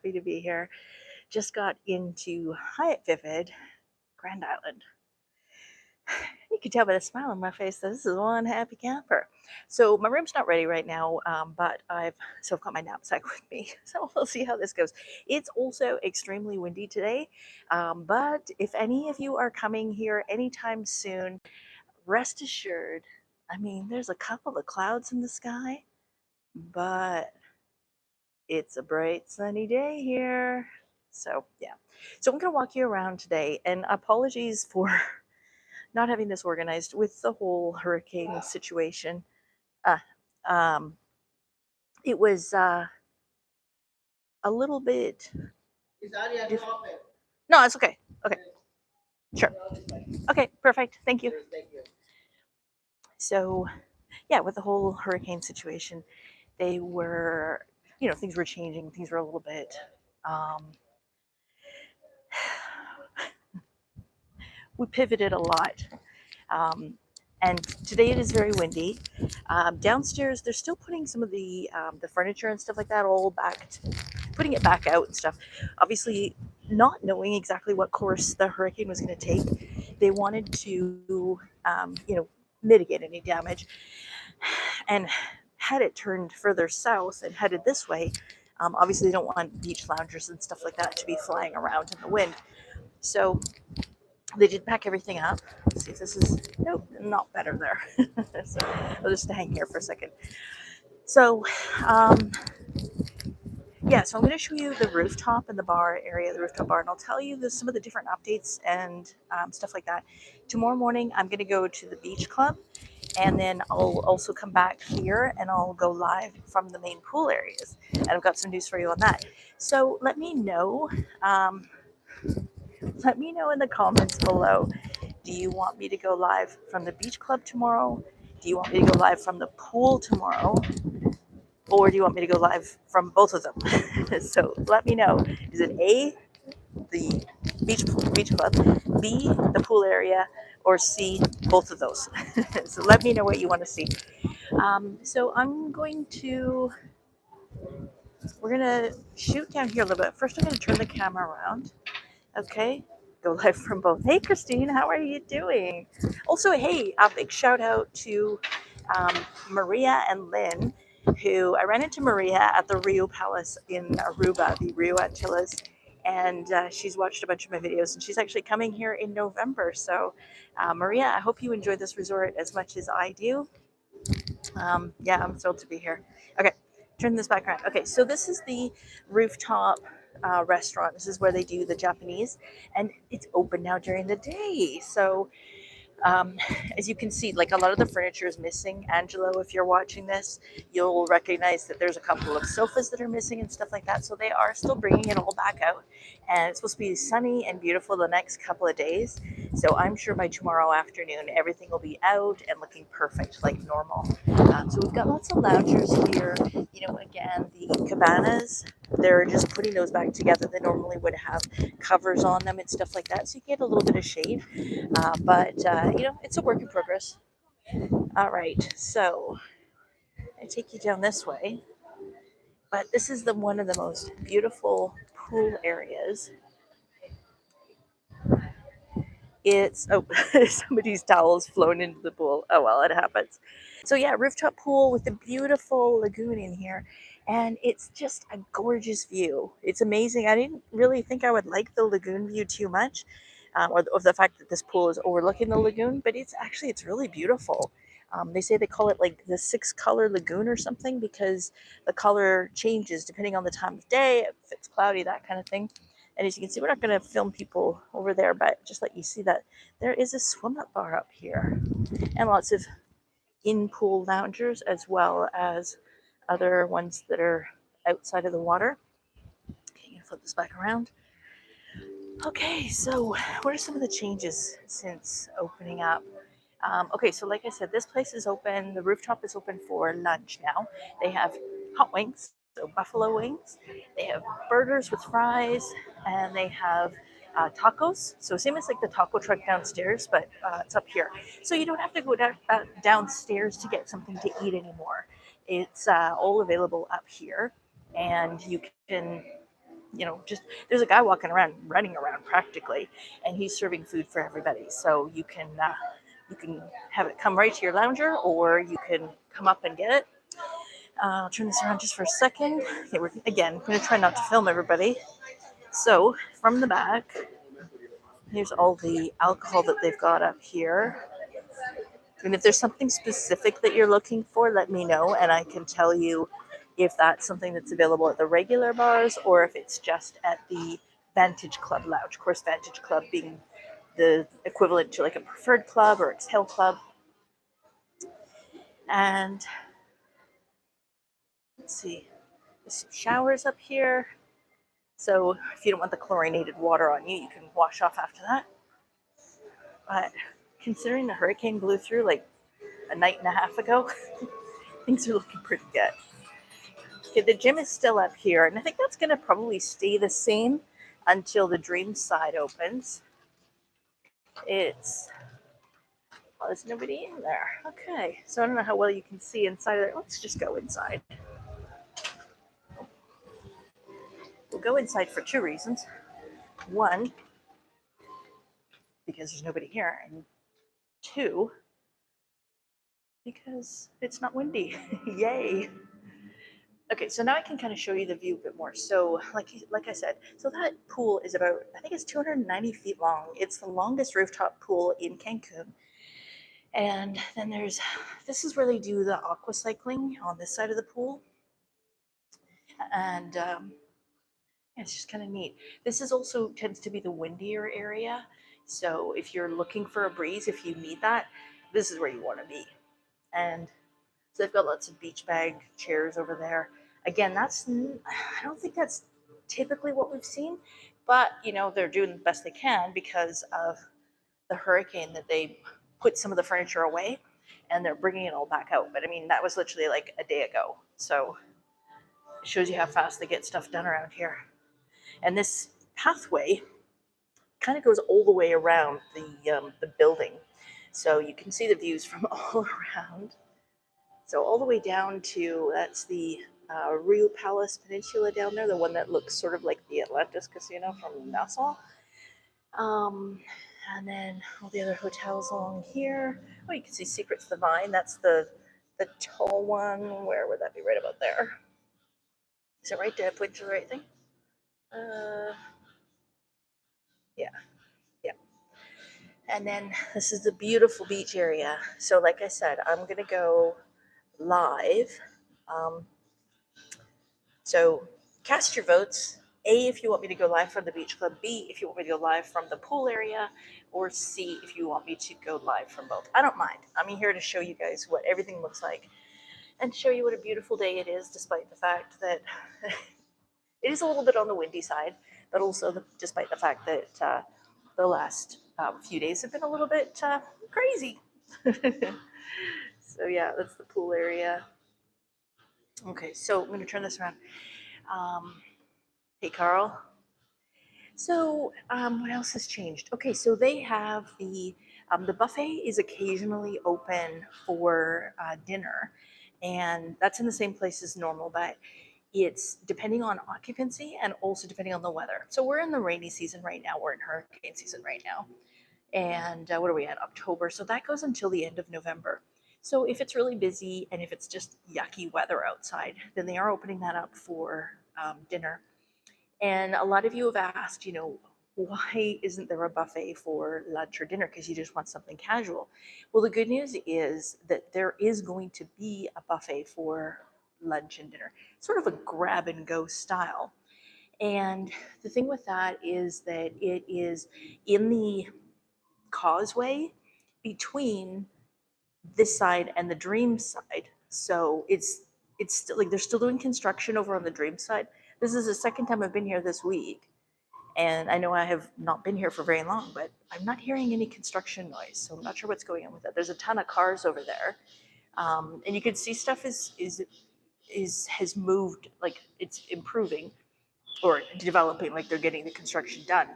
happy to be here. Just got into Hyatt Vivid, Grand Island. You can tell by the smile on my face that this is one happy camper. So my room's not ready right now, but I've got my knapsack with me. So we'll see how this goes. It's also extremely windy today, but if any of you are coming here anytime soon, rest assured, I mean, there's a couple of clouds in the sky, but it's a bright sunny day here. So yeah, so I'm gonna walk you around today, and apologies for not having this organized with the whole hurricane situation. It was a little bit no, it's okay. Okay, sure. Okay, perfect. Thank you. So yeah, with the whole hurricane situation, they were, things were changing. Things were a little bit we pivoted a lot. And today it is very windy. Downstairs, they're still putting some of the furniture and stuff like that all back, putting it back out and stuff. Obviously, not knowing exactly what course the hurricane was going to take, they wanted to, mitigate any damage. And had it turned further south and headed this way, obviously they don't want beach loungers and stuff like that to be flying around in the wind. So they did pack everything up. Let's see if this is, nope, not better there. So I'll just hang here for a second. So, yeah, so I'm going to show you the rooftop and the bar area, the rooftop bar, and I'll tell you some of the different updates and stuff like that. Tomorrow morning, I'm going to go to the beach club, and then I'll also come back here and I'll go live from the main pool areas. And I've got some news for you on that. So let me know. Let me know in the comments below. Do you want me to go live from the beach club tomorrow? Do you want me to go live from the pool tomorrow? Or do you want me to go live from both of them? So let me know. Is it A, the beach club, B, the pool area, or C, both of those? So let me know what you want to see. So we're going to shoot down here a little bit. First, I'm going to turn the camera around. Okay, go live from both. Hey, Christine, how are you doing? Also, hey, a big shout out to Maria and Lynn, who I ran into Maria at the Rio Palace in Aruba, the 𝖍𝗇te𝖾li𝗈, and she's watched a bunch of my videos, and she's actually coming here in November. So, Maria, I hope you enjoy this resort as much as I do. Yeah, I'm thrilled to be here. Okay, turn this back around. Okay, so this is the rooftop restaurant. This is where they do the Japanese, and it's open now during the day. So as you can see, like a lot of the furniture is missing. Angelo, if you're watching this, you'll recognize that there's a couple of sofas that are missing and stuff like that. So they are still bringing it all back out, and it's supposed to be sunny and beautiful the next couple of days. So I'm sure by tomorrow afternoon, everything will be out and looking perfect like normal. So we've got lots of loungers here. Again, the cabanas, they're just putting those back together. They normally would have covers on them and stuff like that, so you get a little bit of shade. But it's a work in progress. All right, so I take you down this way. But this is one of the most beautiful pool areas. It's, somebody's towel's flown into the pool. Oh, well, it happens. So yeah, rooftop pool with a beautiful lagoon in here. And it's just a gorgeous view. It's amazing. I didn't really think I would like the lagoon view too much, or the fact that this pool is overlooking the lagoon, but it's really beautiful. They say they call it like the 6-color lagoon or something because the color changes depending on the time of day, if it's cloudy, that kind of thing. And as you can see, we're not going to film people over there, but just let you see that there is a swim-up bar up here and lots of in-pool loungers as well as other ones that are outside of the water. Okay, I'm going to flip this back around. Okay, so what are some of the changes since opening up? Okay, so like I said, this place is open. The rooftop is open for lunch now. They have hot wings, so buffalo wings. They have burgers with fries, and they have tacos. So same as like the taco truck downstairs, but it's up here. So you don't have to go downstairs to get something to eat anymore. It's all available up here, and you can just there's a guy walking around, running around practically, and he's serving food for everybody. So you can have it come right to your lounger, or you can come up and get it. I'll turn this around just for a second. Okay, we're going to try not to film everybody. So from the back, here's all the alcohol that they've got up here. And if there's something specific that you're looking for, let me know, and I can tell you if that's something that's available at the regular bars or if it's just at the Vantage Club Lounge. Of course, Vantage Club being the equivalent to like a Preferred Club or Exhale Club. And let's see, there's some showers up here. So if you don't want the chlorinated water on you, you can wash off after that. But considering the hurricane blew through like a night and a half ago, things are looking pretty good. Okay, the gym is still up here, and I think that's going to probably stay the same until the Dream side opens. There's nobody in there. Okay, so I don't know how well you can see inside of there. Let's just go inside. We'll go inside for two reasons. One, because there's nobody here, and two, because it's not windy. Yay. Okay, so now I can kind of show you the view a bit more. So like I said, so that pool is about, I think it's 290 feet long. It's the longest rooftop pool in Cancun. And then this is where they do the aqua cycling on this side of the pool. And it's just kind of neat. This is also tends to be the windier area. So if you're looking for a breeze, if you need that, this is where you want to be. And so they've got lots of beach bag chairs over there. Again, I don't think that's typically what we've seen, but they're doing the best they can because of the hurricane, that they put some of the furniture away and they're bringing it all back out. But I mean, that was literally like a day ago. So it shows you how fast they get stuff done around here. And this pathway kind of goes all the way around the building. So you can see the views from all around. So all the way down to, that's the Rio Palace Peninsula down there, the one that looks sort of like the Atlantis Casino from Nassau. And then all the other hotels along here. Oh, you can see Secrets of the Vine. That's the tall one. Where would that be? Right about there. Is it right? Did I point to the right thing? Yeah. And then this is the beautiful beach area. So like I said, I'm going to go live. So cast your votes. A, if you want me to go live from the beach club. B, if you want me to go live from the pool area. Or C, if you want me to go live from both. I don't mind. I'm here to show you guys what everything looks like and show you what a beautiful day it is, despite the fact that it is a little bit on the windy side, but also despite the fact that the last few days have been a little bit crazy. So yeah, that's the pool area. Okay, so I'm going to turn this around. Hey, Carl. So what else has changed? Okay, so they have the buffet is occasionally open for dinner, and that's in the same place as normal, but it's depending on occupancy and also depending on the weather. So we're in the rainy season right now. We're in hurricane season right now. And what are we at? October. So that goes until the end of November. So if it's really busy and if it's just yucky weather outside, then they are opening that up for dinner. And a lot of you have asked, why isn't there a buffet for lunch or dinner? Because you just want something casual. Well, the good news is that there is going to be a buffet for lunch and dinner, sort of a grab and go style. And the thing with that is that it is in the causeway between this side and the Dream side. So it's still like they're still doing construction over on the Dream side. This is the second time I've been here this week, and I know I have not been here for very long, but I'm not hearing any construction noise, so I'm not sure what's going on with that. There's a ton of cars over there, and you can see stuff has moved, like it's improving or developing, like they're getting the construction done.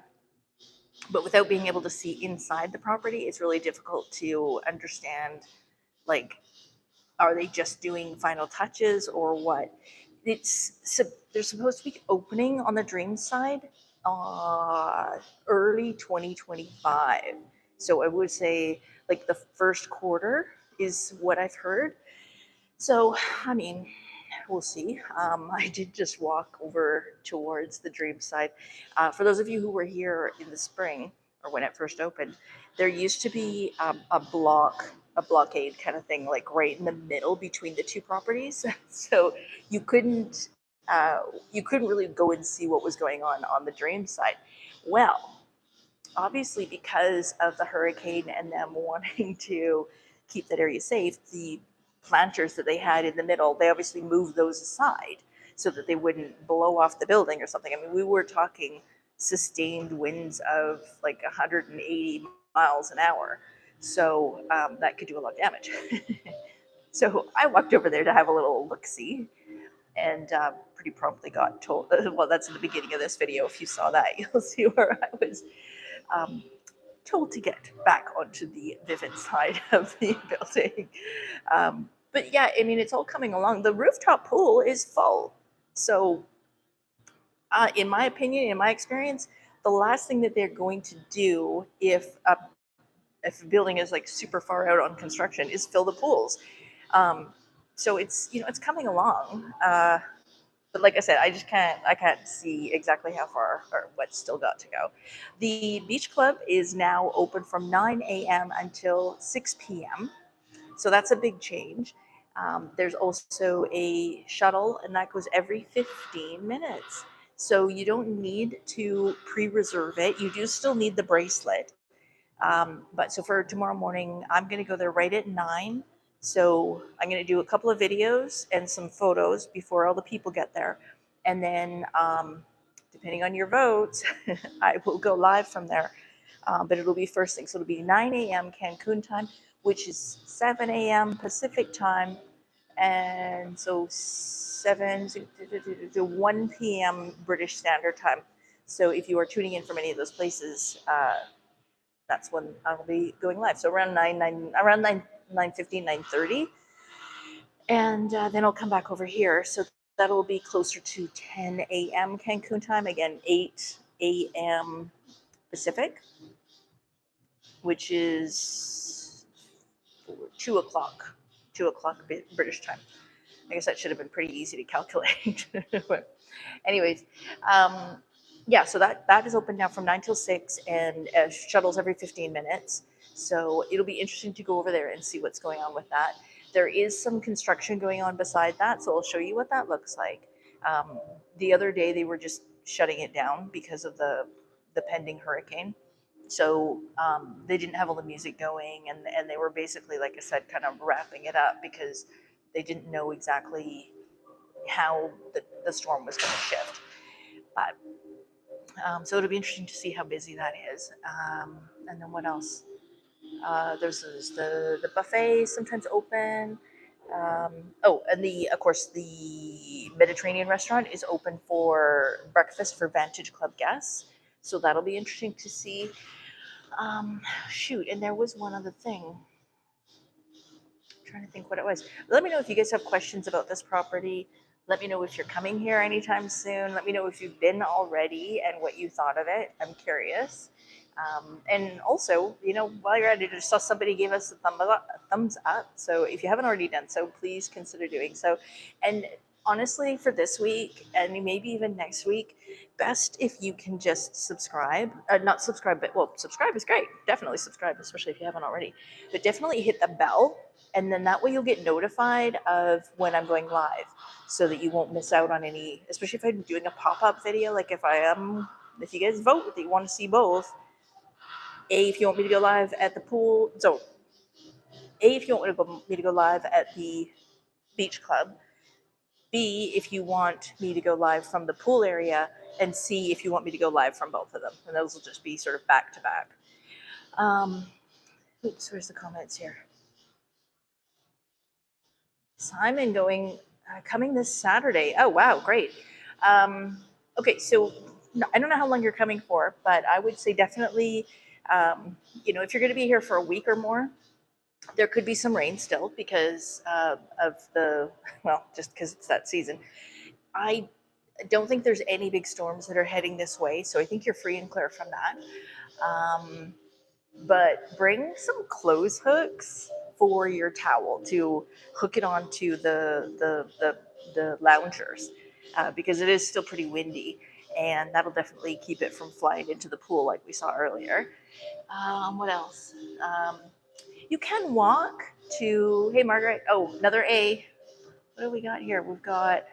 But without being able to see inside the property, it's really difficult to understand, like, are they just doing final touches or what? they're supposed to be opening on the Dream side early 2025. So I would say like the first quarter is what I've heard. So, I mean, we'll see. I did just walk over towards the Dream side. For those of you who were here in the spring or when it first opened, there used to be a blockade kind of thing, like right in the middle between the two properties. So you couldn't really go and see what was going on the Dream side. Well, obviously because of the hurricane and them wanting to keep that area safe, the planters that they had in the middle, they obviously moved those aside so that they wouldn't blow off the building or something. I mean, we were talking sustained winds of like 180 miles an hour. So that could do a lot of damage. So I walked over there to have a little look-see, and pretty promptly got told, well, that's in the beginning of this video. If you saw that, you'll see where I was told to get back onto the Vivid side of the building. But yeah, I mean, it's all coming along. The rooftop pool is full. So in my opinion, in my experience, the last thing that they're going to do if a building is like super far out on construction is fill the pools. So it's, it's coming along. But like I said, I can't see exactly how far or what's still got to go. The beach club is now open from 9 a.m. until 6 p.m. So that's a big change. There's also a shuttle, and that goes every 15 minutes. So you don't need to pre-reserve it. You do still need the bracelet. But so for tomorrow morning, I'm going to go there right at 9. So I'm going to do a couple of videos and some photos before all the people get there. And then depending on your votes, I will go live from there. But it'll be first thing. So it'll be 9 a.m. Cancun time, which is 7 a.m. Pacific time. And so 7 to 1 p.m. British Standard Time. So if you are tuning in from any of those places, that's when I'll be going live. So around 9:15, 9:30. And then I'll come back over here. So that'll be closer to 10 a.m. Cancun time. Again, 8 a.m. Pacific, which is 2 o'clock British time. I guess that should have been pretty easy to calculate. But anyways, yeah, so that is open now from 9 till 6, and shuttles every 15 minutes. So it'll be interesting to go over there and see what's going on with that. There is some construction going on beside that, so I'll show you what that looks like. The other day they were just shutting it down because of the pending hurricane. So they didn't have all the music going, and they were basically, like I said, kind of wrapping it up because they didn't know exactly how the storm was going to shift. But so it'll be interesting to see how busy that is. And then what else? There's the buffet sometimes open. And of course the Mediterranean restaurant is open for breakfast for Vantage Club guests. So that'll be interesting to see. And there was one other thing. I'm trying to think what it was. Let me know if you guys have questions about this property. Let me know if you're coming here anytime soon. Let me know if you've been already and what you thought of it. I'm curious. And also, while you're at it, I just saw somebody gave us a thumbs up. So if you haven't already done so, please consider doing so. And honestly, for this week and maybe even next week, best if you can just subscribe. Not subscribe, but subscribe is great. Definitely subscribe, especially if you haven't already. But definitely hit the bell, and then that way you'll get notified of when I'm going live, so that you won't miss out on any. Especially if I'm doing a pop-up video, like if you guys vote that you want to see both. If you want me to go live at the pool, if you want me to go live at the beach club. B, if you want me to go live from the pool area, and C, if you want me to go live from both of them. And those will just be sort of back to back. Where's the comments here? Simon coming this Saturday. Oh, wow, great. Okay, so I don't know how long you're coming for, but I would say definitely, if you're going to be here for a week or more, there could be some rain still because just because it's that season. I don't think there's any big storms that are heading this way, so I think you're free and clear from that. But bring some clothes hooks for your towel to hook it onto the loungers, because it is still pretty windy, and that'll definitely keep it from flying into the pool like we saw earlier. What else? You can walk to, hey Margaret, oh, another A. What do we got here? We've got,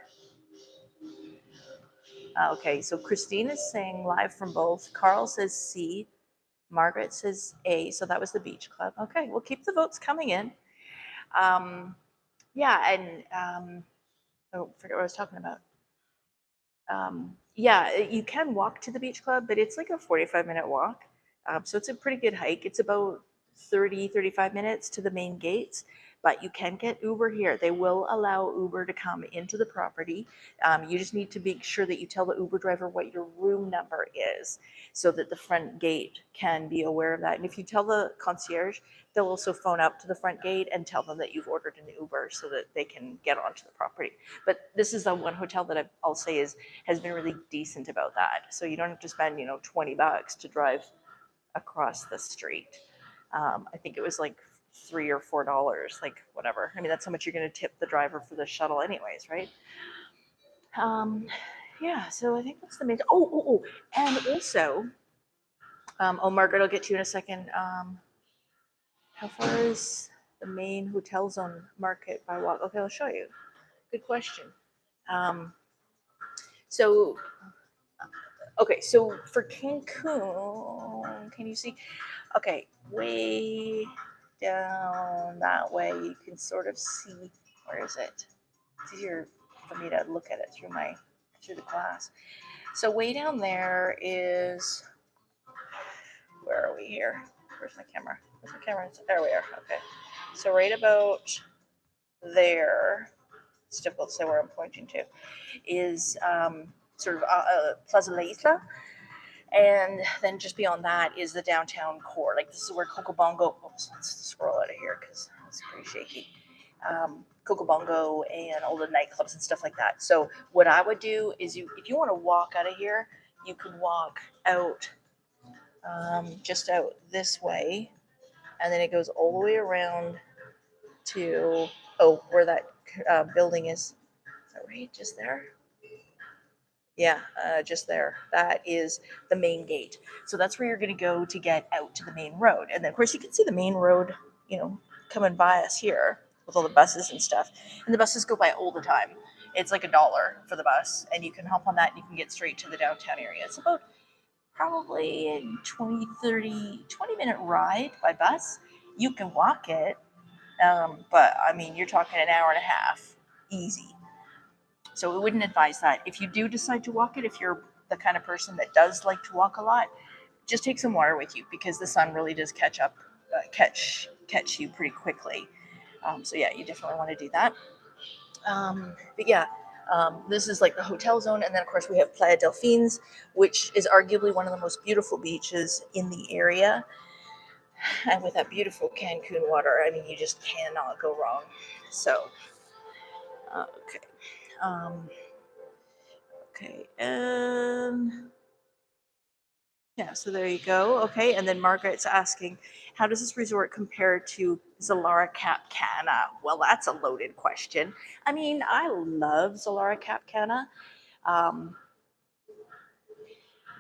okay, so Christine is saying live from both. Carl says C. Margaret says A. So that was the beach club. Okay, we'll keep the votes coming in. Yeah, and oh, forget what I was talking about. Yeah, you can walk to the beach club, but it's like a 45-minute walk. So it's a pretty good hike. It's about 35 minutes to the main gates, but you can get Uber here. They will allow Uber to come into the property. You just need to make sure that you tell the Uber driver what your room number is so that the front gate can be aware of that. And if you tell the concierge, they'll also phone up to the front gate and tell them that you've ordered an Uber so that they can get onto the property. But this is the one hotel that I'll say has been really decent about that. So you don't have to spend, $20 to drive across the street. I think it was like $3 or $4, like whatever. I mean, that's how much you're going to tip the driver for the shuttle anyways, right? Yeah, so I think that's the main. Oh, and also, Margaret, I'll get to you in a second. How far is the main hotel zone market by walk? Okay, I'll show you. Good question. So for Cancun, can you see? Okay, way down that way, you can sort of see, where is it? It's easier for me to look at it through the glass. So way down there is, where are we here? Where's my camera? There we are. Okay. So right about there, it's difficult to say where I'm pointing to, is sort of Plaza Leitha. And then just beyond that is the downtown core. Like this is where Coco Bongo, let's scroll out of here because it's pretty shaky. Coco Bongo and all the nightclubs and stuff like that. So what I would do is if you want to walk out of here, you can walk out just out this way. And then it goes all the way around to, where that building is. Is that right? Just there? Yeah, just there. That is the main gate. So that's where you're going to go to get out to the main road. And then, of course, you can see the main road, coming by us here with all the buses and stuff. And the buses go by all the time. It's like $1 for the bus. And you can hop on that and you can get straight to the downtown area. It's about probably a 20-minute ride by bus. You can walk it. But, I mean, you're talking an hour and a half. Easy. So we wouldn't advise that. If you do decide to walk it, if you're the kind of person that does like to walk a lot, just take some water with you because the sun really does catch you pretty quickly. So yeah, you definitely want to do that. But yeah, this is like the hotel zone. And then of course we have Playa Delfines, which is arguably one of the most beautiful beaches in the area. And with that beautiful Cancun water, I mean, you just cannot go wrong. So, okay. And yeah, so there you go. Okay, and then Margaret's asking, how does this resort compare to Zilara Cap Cana? Well, that's a loaded question. I mean, I love Zilara Cap Cana.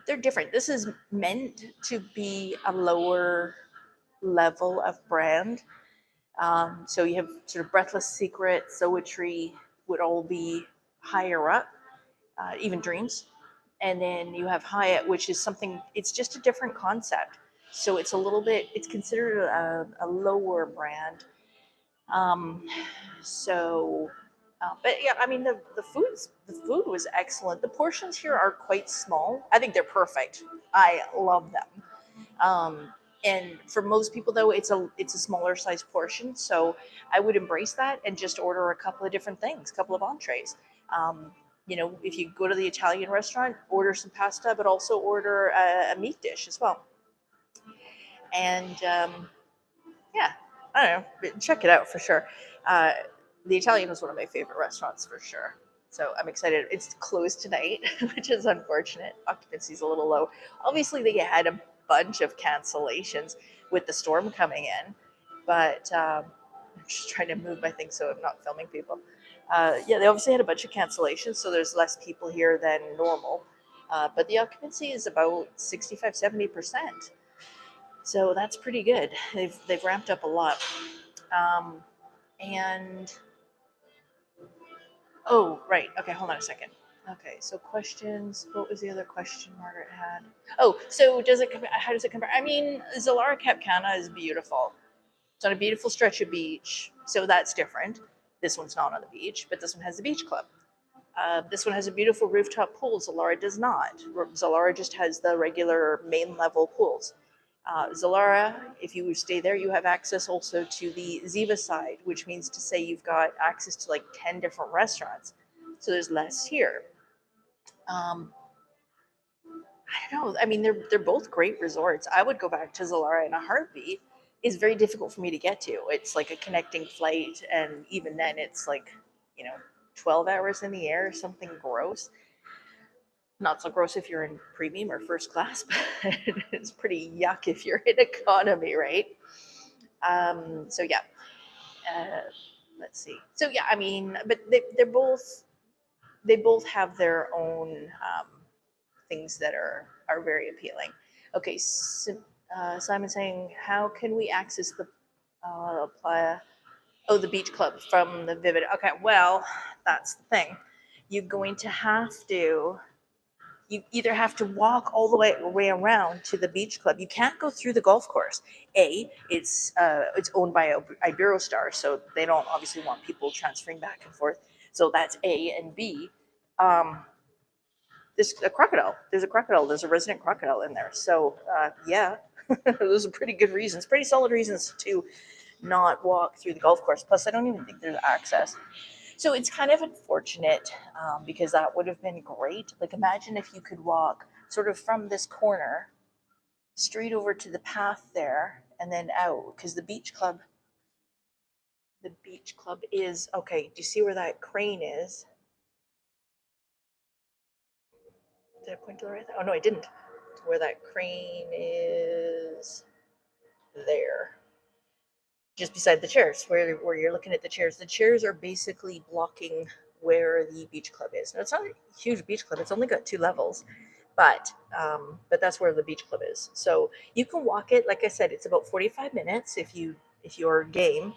They're different. This is meant to be a lower level of brand. So you have sort of Breathless Secret, 𝖬ti𝖺jury would all be higher up, even Dreams. And then you have Hyatt, which is something, it's just a different concept. So it's it's considered a lower brand. But yeah, I mean, the food was excellent. The portions here are quite small. I think they're perfect. I love them. And for most people, though, it's a smaller size portion. So I would embrace that and just order a couple of different things, a couple of entrees. If you go to the Italian restaurant, order some pasta, but also order a meat dish as well. And yeah, I don't know, check it out for sure. The Italian was one of my favorite restaurants for sure. So I'm excited. It's closed tonight, which is unfortunate. Occupancy is a little low. Obviously, they had a bunch of cancellations with the storm coming in, but I'm just trying to move my thing so I'm not filming people. Yeah, they obviously had a bunch of cancellations, so there's less people here than normal. But the occupancy is about 65-70%. So that's pretty good. They've ramped up a lot. And oh, right. Okay, hold on a second. Okay, so questions. What was the other question Margaret had? Oh, so how does it compare? I mean, 𝖬𝗒𝖺 Cap Cana is beautiful. It's on a beautiful stretch of beach, so that's different. This one's not on the beach, but this one has the beach club. This one has a beautiful rooftop pool. 𝖬𝗒𝖺 does not. 𝖬뚜𝖺 just has the regular main level pools. 𝖬뚜𝖺, if you stay there, you have access also to the Ziva side, which means to say you've got access to like 10 different restaurants. So there's less here. I don't know. I mean, they're both great resorts. I would go back to 𝖬뚜𝖺 in a heartbeat. It's very difficult for me to get to. It's like a connecting flight, and even then, it's like 12 hours in the air, something gross. Not so gross if you're in premium or first class, but it's pretty yuck if you're in economy, right? So yeah, let's see. So yeah, I mean, but they both have their own things that are very appealing. Okay, so, Simon saying, how can we access the playa? Oh, the beach club from the Vivid. Okay, well, that's the thing. You're going to have to. You either have to walk all the way around to the beach club. You can't go through the golf course. It's owned by Iberostar, so they don't obviously want people transferring back and forth. So that's A, and B. There's a crocodile. There's a resident crocodile in there. So yeah, those are pretty good reasons, pretty solid reasons to not walk through the golf course. Plus, I don't even think there's access. So it's kind of unfortunate because that would have been great. Like, imagine if you could walk sort of from this corner straight over to the path there and then out, because the beach club is, okay, do you see where that crane is? Did I point to the right thing? Oh, no, I didn't. Where that crane is there. Just beside the chairs, where you're looking at the chairs. The chairs are basically blocking where the beach club is. Now, it's not a huge beach club. It's only got 2 levels, but that's where the beach club is. So you can walk it. Like I said, it's about 45 minutes if you're game.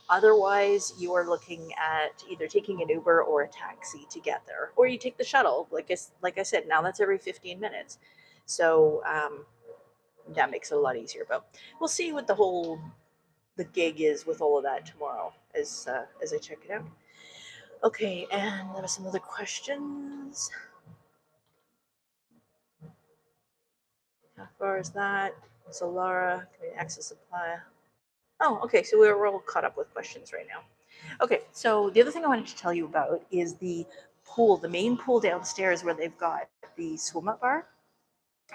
Otherwise, you are looking at either taking an Uber or a taxi to get there, or you take the shuttle. Like I said, now that's every 15 minutes. So that makes it a lot easier. But we'll see what the gig is with all of that tomorrow as I check it out. Okay, and there were some other questions. How far is that? 𝖬뚜𝖺, can we access supply? Oh, okay, so we're all caught up with questions right now. Okay, so the other thing I wanted to tell you about is the pool, the main pool downstairs where they've got the swim-up bar.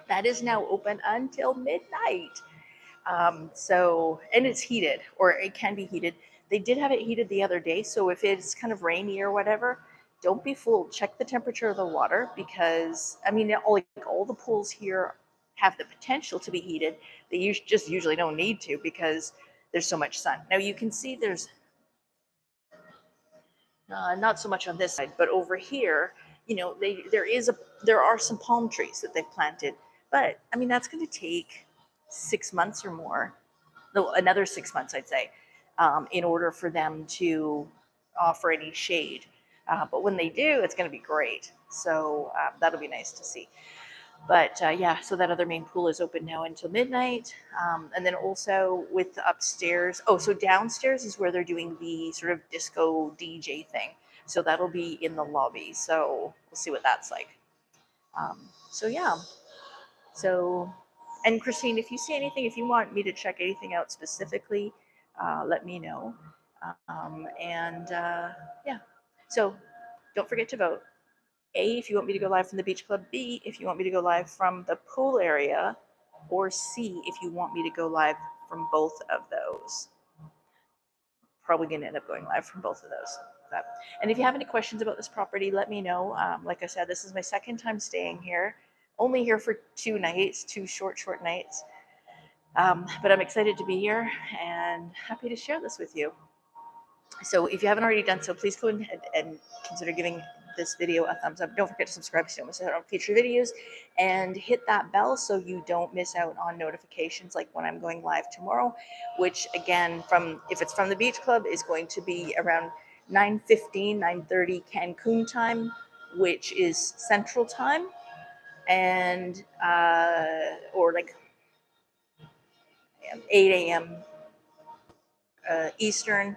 That is now open until midnight. So, and it's heated, or it can be heated. They did have it heated the other day, so if it's kind of rainy or whatever, don't be fooled. Check the temperature of the water, because, I mean, all the pools here have the potential to be heated. They just usually don't need to because there's so much sun. Now you can see there's not so much on this side, but over here, there are some palm trees that they've planted. But, I mean, that's going to take 6 months or more, no, another 6 months, I'd say, in order for them to offer any shade. But when they do, it's going to be great. So that'll be nice to see. But yeah, so that other main pool is open now until midnight. And then also with the upstairs, so downstairs is where they're doing the sort of disco DJ thing. So that'll be in the lobby. So we'll see what that's like. So yeah. So, and Christine, if you see anything, if you want me to check anything out specifically, let me know. Yeah, so don't forget to vote. A, if you want me to go live from the beach club. B, if you want me to go live from the pool area. Or C, if you want me to go live from both of those. Probably going to end up going live from both of those. And if you have any questions about this property, let me know. Like I said, this is my second time staying here. Only here for 2 nights, 2 short nights. But I'm excited to be here and happy to share this with you. So if you haven't already done so, please go ahead and consider giving this video a thumbs up. Don't forget to subscribe so you don't miss out on future videos, and hit that bell so you don't miss out on notifications like when I'm going live tomorrow, which again, if it's from the beach club, is going to be around 9:15, 9:30 Cancun time, which is Central Time, and or like 8 a.m. Eastern.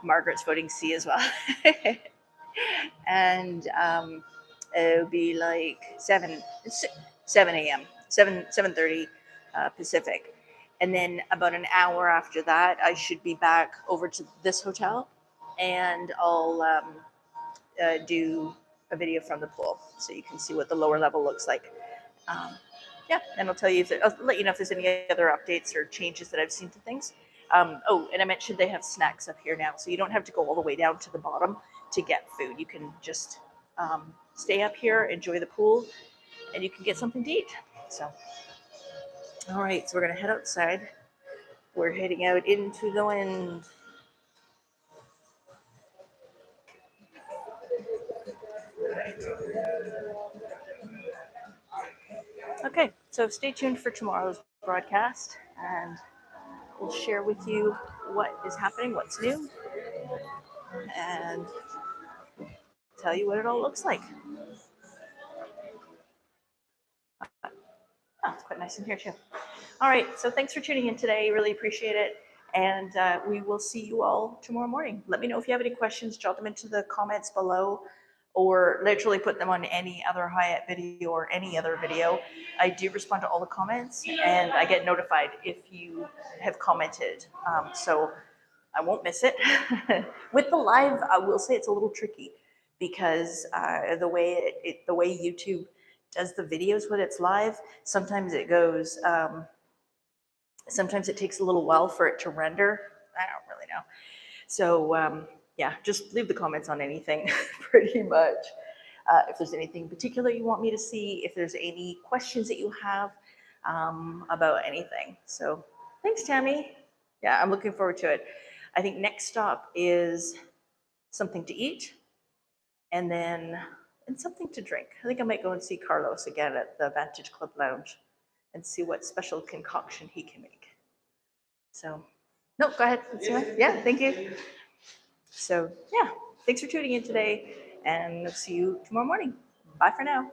Margaret's voting C as well. And it'll be like 7 a.m. 7:30 Pacific. And then about an hour after that, I should be back over to this hotel, and I'll do a video from the pool so you can see what the lower level looks like. Yeah, and I'll let you know if there's any other updates or changes that I've seen to things. Oh, and I mentioned they have snacks up here now, so you don't have to go all the way down to the bottom to get food. You can just stay up here, enjoy the pool, and you can get something to eat. So, all right, so we're going to head outside. We're heading out into the wind. Okay, so stay tuned for tomorrow's broadcast, and we'll share with you what is happening, what's new, and tell you what it all looks like. Oh, it's quite nice in here too. All right, so thanks for tuning in today. Really appreciate it. And we will see you all tomorrow morning. Let me know if you have any questions. Jot them into the comments below, or literally put them on any other Hyatt video or any other video. I do respond to all the comments, and I get notified if you have commented. So I won't miss it. With the live, I will say it's a little tricky, because the way YouTube does the videos when it's live, sometimes it goes, sometimes it takes a little while for it to render. I don't really know. So yeah, just leave the comments on anything pretty much. If there's anything particular you want me to see, if there's any questions that you have about anything. So thanks, Tammy. Yeah, I'm looking forward to it. I think next stop is something to eat, and then something to drink. I think I might go and see Carlos again at the Vantage Club Lounge and see what special concoction he can make. So, no, go ahead. Yeah, thank you. So, yeah, thanks for tuning in today, and I'll see you tomorrow morning. Bye for now.